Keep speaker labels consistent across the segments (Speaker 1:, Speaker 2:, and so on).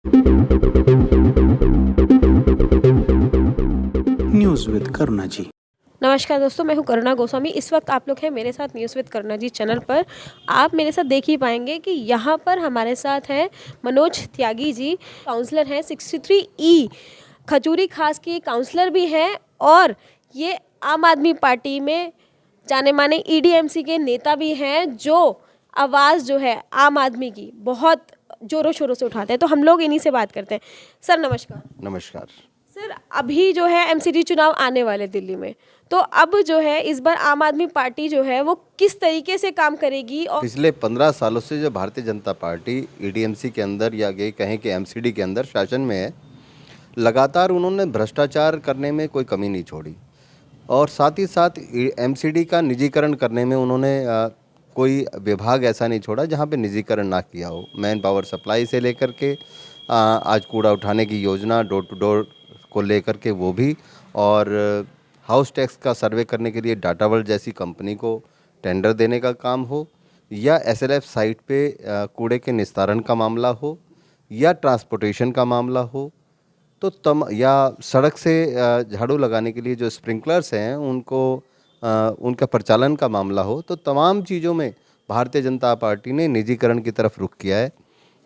Speaker 1: News with Karuna जी।
Speaker 2: नमस्कार दोस्तों, मैं हूं करुणा गोस्वामी। इस वक्त आप लोग हैं मेरे साथ news with Karuna ji channel पर। आप मेरे साथ देख ही पाएंगे कि यहाँ पर हमारे साथ हैं मनोज त्यागी जी, काउंसलर हैं 63E खजूरी खास की काउंसलर भी हैं, और ये आम आदमी पार्टी में जाने माने EDMC के नेता भी हैं, जो आवाज़ जो है आम आदमी की बहुत ज़ोरों शोरों से उठाते हैं। तो हम लोग इन्हीं से बात करते हैं। सर नमस्कार।
Speaker 3: नमस्कार।
Speaker 2: सर, अभी जो है MCD चुनाव आने वाले दिल्ली में, तो अब जो है इस बार आम आदमी पार्टी जो है वो किस तरीके से काम करेगी? और
Speaker 3: पिछले 15 सालों से जो भारतीय जनता पार्टी EDMC के अंदर या ये कहें कि MCD के अंदर शासन में है, लगातार उन्होंने भ्रष्टाचार करने में कोई कमी नहीं छोड़ी, और साथ ही साथ MCD का निजीकरण करने में उन्होंने कोई विभाग ऐसा नहीं छोड़ा जहाँ पे निजीकरण ना किया हो। मैन पावर सप्लाई से लेकर के आज कूड़ा उठाने की योजना, डोर टू डोर को लेकर के वो भी, और हाउस टैक्स का सर्वे करने के लिए डाटा वर्ल्ड जैसी कंपनी को टेंडर देने का काम हो, या SLF साइट पे कूड़े के निस्तारण का मामला हो, या ट्रांसपोर्टेशन का मामला हो, तो या सड़क से झाड़ू लगाने के लिए जो स्प्रिंकलर्स हैं उनको उनका प्रचालन का मामला हो, तो तमाम चीज़ों में भारतीय जनता पार्टी ने निजीकरण की तरफ रुख किया है।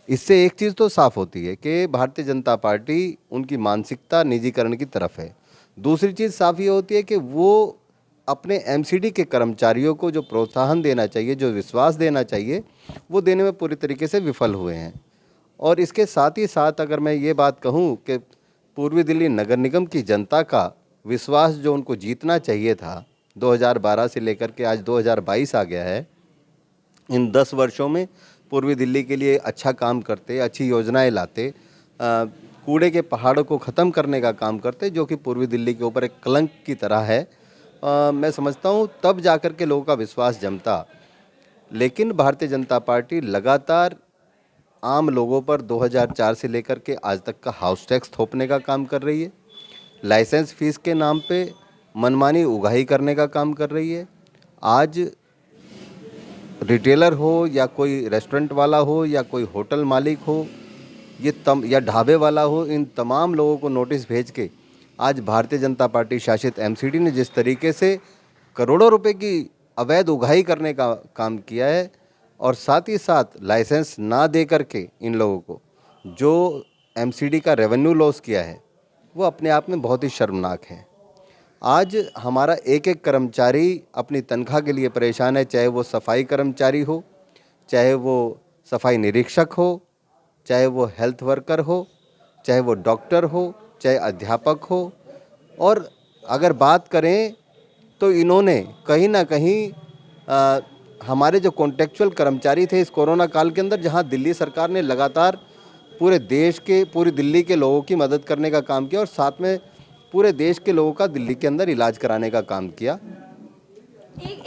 Speaker 3: इससे एक चीज़ तो साफ होती है कि भारतीय जनता पार्टी उनकी मानसिकता निजीकरण की तरफ है। दूसरी चीज़ साफ ये होती है कि वो अपने MCD के कर्मचारियों को जो प्रोत्साहन देना चाहिए, जो विश्वास देना चाहिए, वो देने में पूरी तरीके से विफल हुए हैं। और इसके साथ ही साथ अगर मैं ये बात कहूँ कि पूर्वी दिल्ली नगर निगम की जनता का विश्वास जो उनको जीतना चाहिए था, 2012 से लेकर के आज 2022 आ गया है, इन 10 वर्षों में पूर्वी दिल्ली के लिए अच्छा काम करते, अच्छी योजनाएं लाते, कूड़े के पहाड़ों को ख़त्म करने का काम करते, जो कि पूर्वी दिल्ली के ऊपर एक कलंक की तरह है। मैं समझता हूँ तब जाकर के लोगों का विश्वास जमता। लेकिन भारतीय जनता पार्टी लगातार आम लोगों पर 2004 से लेकर के आज तक का हाउस टैक्स थोपने का काम कर रही है, लाइसेंस फीस के नाम पे मनमानी उगाही करने का काम कर रही है। आज रिटेलर हो या कोई रेस्टोरेंट वाला हो या कोई होटल मालिक हो, या ढाबे वाला हो, इन तमाम लोगों को नोटिस भेज के आज भारतीय जनता पार्टी शासित MCD ने जिस तरीके से करोड़ों रुपए की अवैध उगाही करने का काम किया है, और साथ ही साथ लाइसेंस ना दे करके इन लोगों को जो MCD का रेवेन्यू लॉस किया है, वो अपने आप में बहुत ही शर्मनाक है। आज हमारा एक एक कर्मचारी अपनी तनख्वाह के लिए परेशान है, चाहे वो सफाई कर्मचारी हो, चाहे वो सफाई निरीक्षक हो, चाहे वो हेल्थ वर्कर हो, चाहे वो डॉक्टर हो, चाहे अध्यापक हो। और अगर बात करें तो इन्होंने कहीं ना कहीं हमारे जो कॉन्ट्रेक्चुअल कर्मचारी थे इस कोरोना काल के अंदर, जहां दिल्ली सरकार ने लगातार पूरे देश के, पूरी दिल्ली के लोगों की मदद करने का काम किया, और साथ में पूरे देश के लोगों का दिल्ली के अंदर इलाज कराने का काम किया।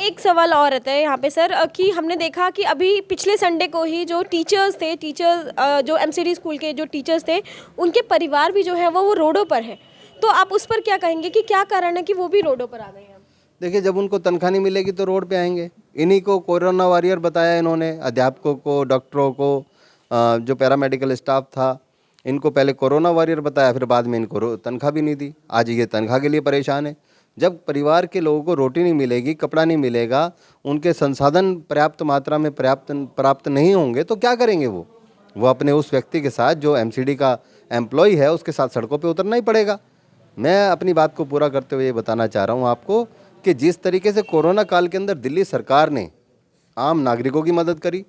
Speaker 2: एक सवाल और रहता है यहाँ पे सर, कि हमने देखा कि अभी पिछले संडे को ही जो टीचर्स थे, जो MCD स्कूल के जो टीचर्स थे, उनके परिवार भी जो है वो रोडों पर है। तो आप उस पर क्या कहेंगे कि क्या कारण है कि वो भी रोडों पर आ गए हैं?
Speaker 3: देखिए, जब उनको तनख्वाह नहीं मिलेगी तो रोड पे आएंगे। इन्हीं को कोरोना वॉरियर बताया इन्होंने, अध्यापकों को, डॉक्टरों को, जो पैरामेडिकल स्टाफ था, इनको पहले कोरोना वॉरियर बताया, फिर बाद में इनको तनख्वाह भी नहीं दी। आज ये तनख्वाह के लिए परेशान है। जब परिवार के लोगों को रोटी नहीं मिलेगी, कपड़ा नहीं मिलेगा, उनके संसाधन पर्याप्त मात्रा में प्राप्त नहीं होंगे, तो क्या करेंगे वो अपने उस व्यक्ति के साथ जो MCD का एम्प्लॉय है, उसके साथ सड़कों पे उतरना ही पड़ेगा। मैं अपनी बात को पूरा करते हुए ये बताना चाह रहा हूँ आपको कि जिस तरीके से कोरोना काल के अंदर दिल्ली सरकार ने आम नागरिकों की मदद करी,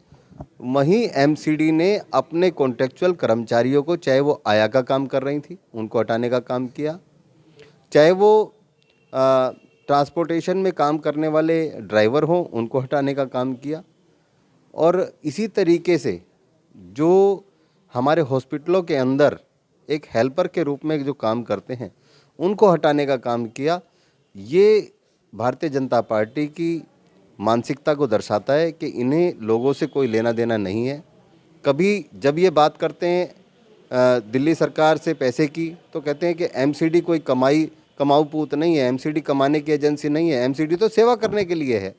Speaker 3: वहीं MCD ने अपने कॉन्ट्रेक्चुअल कर्मचारियों को, चाहे वो आया का काम कर रही थी, उनको हटाने का काम किया, चाहे वो ट्रांसपोर्टेशन में काम करने वाले ड्राइवर हों, उनको हटाने का काम किया। और इसी तरीके से जो हमारे हॉस्पिटलों के अंदर एक हेल्पर के रूप में जो काम करते हैं, उनको हटाने का काम किया। ये भारतीय जनता पार्टी की मानसिकता को दर्शाता है कि इन्हें लोगों से कोई लेना देना नहीं है। कभी जब ये बात करते हैं दिल्ली सरकार से पैसे की, तो कहते हैं कि MCD कोई कमाऊ पूत नहीं है, MCD कमाने की एजेंसी नहीं है, MCD तो सेवा करने के लिए है।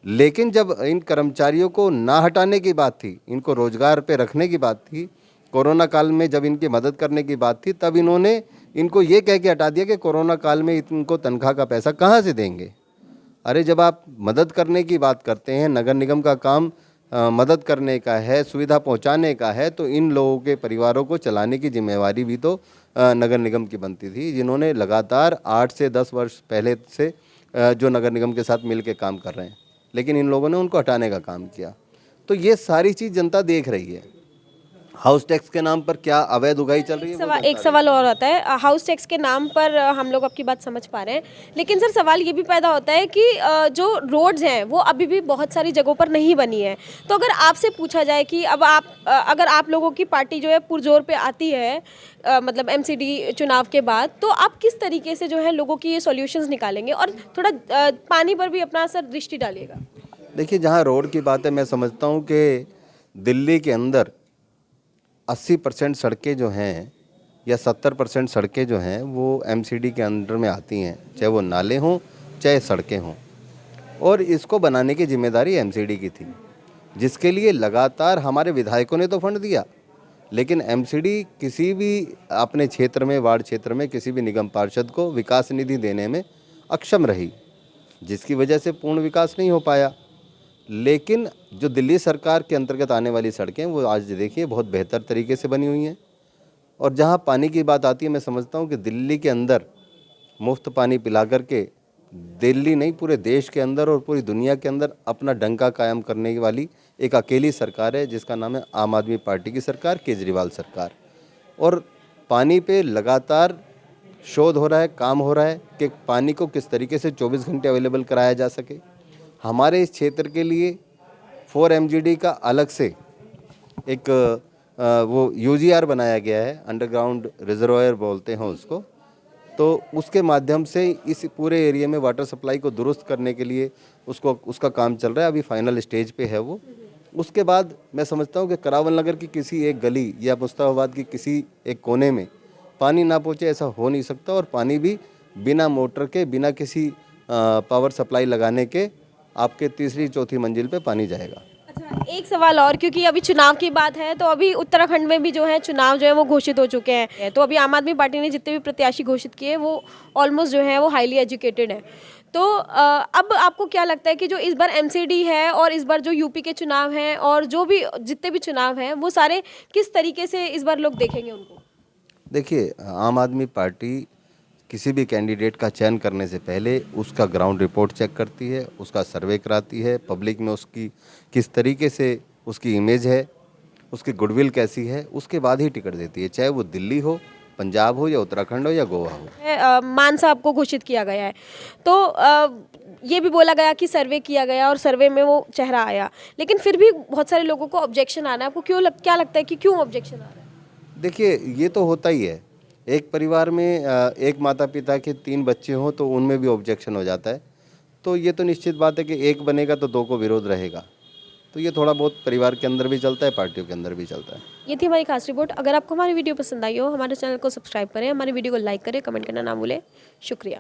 Speaker 3: लेकिन जब इन कर्मचारियों को ना हटाने की बात थी, इनको रोजगार पे रखने की बात थी, कोरोना काल में जब इनकी मदद करने की बात थी तब इन्होंने इनको ये कह के हटा दिया कि कोरोना काल में इनको तनख्वाह का पैसा कहाँ से देंगे। अरे जब आप मदद करने की बात करते हैं, नगर निगम का काम मदद करने का है, सुविधा पहुंचाने का है, तो इन लोगों के परिवारों को चलाने की जिम्मेवारी भी तो नगर निगम की बनती थी, जिन्होंने लगातार 8 से 10 वर्ष पहले से जो नगर निगम के साथ मिल के काम कर रहे हैं, लेकिन इन लोगों ने उनको हटाने का काम किया। तो ये सारी चीज़ जनता देख रही है। हाउस टैक्स के नाम पर क्या अवैध उगाही चल रही है,
Speaker 2: एक सवाल और आता है, हाउस टैक्स के नाम पर हम लोग आपकी बात समझ पा रहे हैं, लेकिन सर सवाल ये भी पैदा होता है कि जो रोड्स हैं वो अभी भी बहुत सारी जगहों पर नहीं बनी है। तो अगर आपसे पूछा जाए कि अब अगर आप लोगों की पार्टी जो है पुरजोर पे आती है, मतलब एमसीडी चुनाव के बाद, तो आप किस तरीके से जो है लोगों की ये सॉल्यूशंस निकालेंगे, और थोड़ा पानी पर भी अपना सर दृष्टि डालिएगा।
Speaker 3: देखिए, जहाँ रोड की बात है, मैं समझता हूँ कि दिल्ली के अंदर 80% सड़कें जो हैं या 70% सड़कें जो हैं वो एमसीडी के अंडर में आती हैं, चाहे वो नाले हों चाहे सड़कें हों, और इसको बनाने की जिम्मेदारी एमसीडी की थी, जिसके लिए लगातार हमारे विधायकों ने तो फंड दिया, लेकिन एमसीडी किसी भी अपने क्षेत्र में, वार्ड क्षेत्र में किसी भी निगम पार्षद को विकास निधि देने में अक्षम रही, जिसकी वजह से पूर्ण विकास नहीं हो पाया। लेकिन जो दिल्ली सरकार के अंतर्गत आने वाली सड़कें वो आज देखिए बहुत बेहतर तरीके से बनी हुई हैं। और जहां पानी की बात आती है, मैं समझता हूं कि दिल्ली के अंदर मुफ्त पानी पिला करके दिल्ली नहीं पूरे देश के अंदर और पूरी दुनिया के अंदर अपना डंका कायम करने वाली एक अकेली सरकार है, जिसका नाम है आम आदमी पार्टी की सरकार, केजरीवाल सरकार। और पानी पे लगातार शोध हो रहा है, काम हो रहा है कि पानी को किस तरीके से 24 घंटे अवेलेबल कराया जा सके। हमारे इस क्षेत्र के लिए 4 MGD का अलग से एक वो UGR बनाया गया है, अंडरग्राउंड रिजर्वायर बोलते हैं उसको। तो उसके माध्यम से इस पूरे एरिया में वाटर सप्लाई को दुरुस्त करने के लिए उसका काम चल रहा है, अभी फाइनल स्टेज पे है वो। उसके बाद मैं समझता हूँ कि करावल नगर की किसी एक गली या मुस्ताफाबाद की किसी एक कोने में पानी ना पहुँचे, ऐसा हो नहीं सकता। और पानी भी बिना मोटर के, बिना किसी पावर सप्लाई लगाने के आपके तीसरी चौथी मंजिल पे पानी जाएगा।
Speaker 2: अच्छा, एक सवाल और, क्योंकि अभी चुनाव की बात है, तो अभी उत्तराखंड में भी जो है चुनाव जो है वो घोषित हो चुके हैं। तो अभी आम आदमी पार्टी ने जितने भी प्रत्याशी घोषित किए वो ऑलमोस्ट जो है वो हाईली एजुकेटेड है। तो अब आपको क्या लगता है कि जो इस बार एमसीडी है और इस बार जो यूपी के चुनाव हैं और जो भी जितने भी चुनाव हैं वो सारे किस तरीके से इस बार लोग देखेंगे उनको?
Speaker 3: देखिए, आम आदमी पार्टी किसी भी कैंडिडेट का चयन करने से पहले उसका ग्राउंड रिपोर्ट चेक करती है, उसका सर्वे कराती है, पब्लिक में उसकी किस तरीके से उसकी इमेज है, उसकी गुडविल कैसी है, उसके बाद ही टिकट देती है, चाहे वो दिल्ली हो, पंजाब हो या उत्तराखंड हो या गोवा हो।
Speaker 2: मान साहब को घोषित किया गया है, तो ये भी बोला गया कि सर्वे किया गया और सर्वे में वो चेहरा आया, लेकिन फिर भी बहुत सारे लोगों को ऑब्जेक्शन आना है। आपको क्या लगता है कि क्यों ऑब्जेक्शन आ रहा है?
Speaker 3: देखिए, ये तो होता ही है, एक परिवार में एक माता पिता के 3 बच्चे हों तो उनमें भी ऑब्जेक्शन हो जाता है। तो ये तो निश्चित बात है कि एक बनेगा तो 2 को विरोध रहेगा। तो ये थोड़ा बहुत परिवार के अंदर भी चलता है, पार्टियों के अंदर भी चलता है।
Speaker 2: ये थी हमारी खास रिपोर्ट। अगर आपको हमारी वीडियो पसंद आई हो, हमारे चैनल को सब्सक्राइब करें, हमारी वीडियो को लाइक करें, कमेंट करना ना भूलें। शुक्रिया।